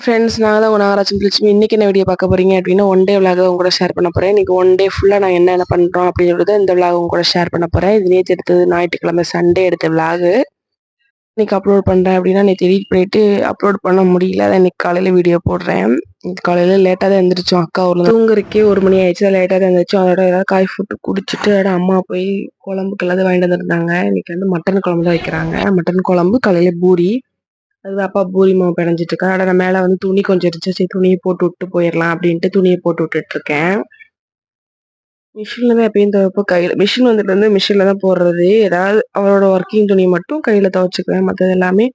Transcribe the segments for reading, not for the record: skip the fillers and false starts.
Friends நான் தான் உங்கள் நாகராஜன் லட்சுமி. இன்றைக்கி என்ன வீடியோ பார்க்க போகிறீங்க அப்படின்னா ஒன் டே விலாக உங்க கூட ஷேர் பண்ண போகிறேன். இன்றைக்கி ஒன் டே ஃபுல்லாக நான் என்னென்ன பண்ணுறோம் அப்படிங்கிறத இந்த விலாக உங்க கூட ஷேர் பண்ண போகிறேன். இது நேற்று எடுத்தது, ஞாயிற்றுக்கிழமை சண்டே எடுத்த விலாகு. இன்றைக்கி அப்லோட் பண்ணுறேன் அப்படின்னா நேற்று எடிட் பண்ணிவிட்டு அப்லோட் பண்ண முடியல. அதை இன்றைக்கி காலையில் வீடியோ போடுறேன். காலையில் லேட்டாக தான் எழுந்திரிச்சோம். அக்கா ஊரில் தூங்குறதுக்கே 1 மணி ஆயிடுச்சு. லேட்டாக தான் எழுந்திரிச்சோம். அதோட ஏதாவது காய் ஃபுட்டு குடிச்சிட்டு அதோட அம்மா போய் குழம்புக்கு எல்லாத்தையும் வாங்கிட்டு வந்துருந்தாங்க. இன்றைக்கி வந்து மட்டன் குழம்பு தான் வைக்கிறாங்க. மட்டன் குழம்பு, காலையில் பூரி. அது அப்பா பூரி மாவு பிணைஞ்சிட்டு இருக்கா. நான் மேலே வந்து துணி கொஞ்சம் இருந்துச்சு. சரி துணியை போட்டு விட்டு போயிடலாம் அப்படின்ட்டு துணியை போட்டு விட்டுட்டு இருக்கேன். மிஷினில் தான் எப்பயும் துவைப்போ. கையில் மிஷின் வந்துட்டு வந்து மிஷினில் தான் போடுறது. ஏதாவது அவரோட ஒர்க்கிங் துணி மட்டும் கையில் துவைச்சிக்குவேன். மற்றது எல்லாமே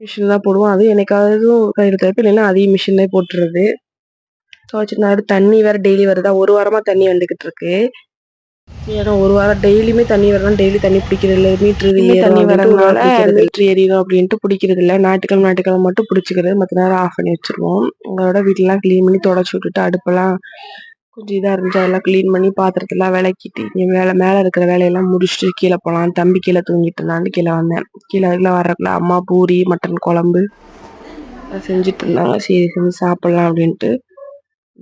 மிஷினில் தான் போடுவோம். அது என்னைக்காவது கையில் துவைப்பேன், இல்லைன்னா அதையும் மிஷின்லேயே போட்டுறது. துவைச்சிட்டு நான் தண்ணி வேறு டெய்லி வருதா. 1 வாரமாக தண்ணி வந்துக்கிட்டு இருக்கு. ஏன்னா 1 வாரம் டெய்லியுமே தண்ணி வரணும். டெய்லி தண்ணி பிடிக்கிறது இல்லை. மீட்ரு தண்ணி வரதுனால மீட்ரு எரியும் அப்படின்ட்டு பிடிக்கிறது இல்லை. ஞாயிற்றுக்கிழமை மட்டும் பிடிச்சிக்கிறது. மற்ற நேரம் ஆஃப் பண்ணி வச்சுருவோம். உங்களோட வீட்டெலாம் க்ளீன் பண்ணி தொடச்சி விட்டுட்டு அடுப்பெல்லாம் கொஞ்சம் இதாக இருந்துச்சு. அதெல்லாம் க்ளீன் பண்ணி பாத்திரத்தெல்லாம் விளக்கிட்டு இங்கே மேலே இருக்கிற வேலையெல்லாம் முடிச்சுட்டு கீழே போகலாம். தம்பி கீழே தூங்கிட்டு இருந்தான்னு கீழே வந்தேன். கீழே வரக்குள்ள அம்மா பூரி மட்டன் குழம்பு செஞ்சுட்டு இருந்தாங்க. சரி செஞ்சு சாப்பிட்லாம் அப்படின்ட்டு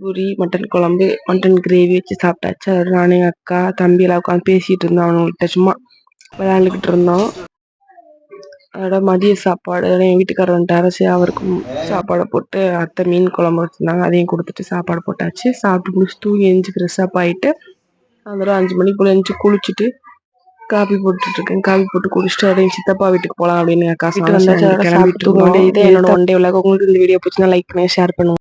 பூரி மட்டன் குழம்பு மட்டன் கிரேவி வச்சு சாப்பிட்டாச்சு. அதோட நானும் எங்கள் அக்கா தம்பி எல்லாம் உட்காந்து பேசிகிட்டு இருந்தோம். அவங்கள்ட்ட சும்மா விளையாண்டுக்கிட்டு இருந்தோம். அதோட மதிய சாப்பாடு என் வீட்டுக்காரர் வந்துட்டாரு. சரி அவருக்கும் சாப்பாடை போட்டு அத்தை மீன் குழம்பு வச்சுருந்தாங்க. அதையும் கொடுத்துட்டு சாப்பாடு போட்டாச்சு. சாப்பிட்டு முடிச்சு தூங்கி எழுந்துச்சு ஃப்ரெஷ்ஷப் ஆகிட்டு அதோட 5 மணிக்குள்ளே எழுந்துச்சு குளிச்சுட்டு காபி போட்டுட்ருக்கேன். காபி போட்டு குடிச்சிட்டு அதையும் சித்தப்பா வீட்டுக்கு போகலாம் அப்படின்னு அக்கா கிளம்பிட்டு தூங்க வேண்டியது. என்னோட ஒன் டே விலாக். உங்களுக்கு இந்த வீடியோ பிடிச்சினா லைக் பண்ணி ஷேர் பண்ணுங்க.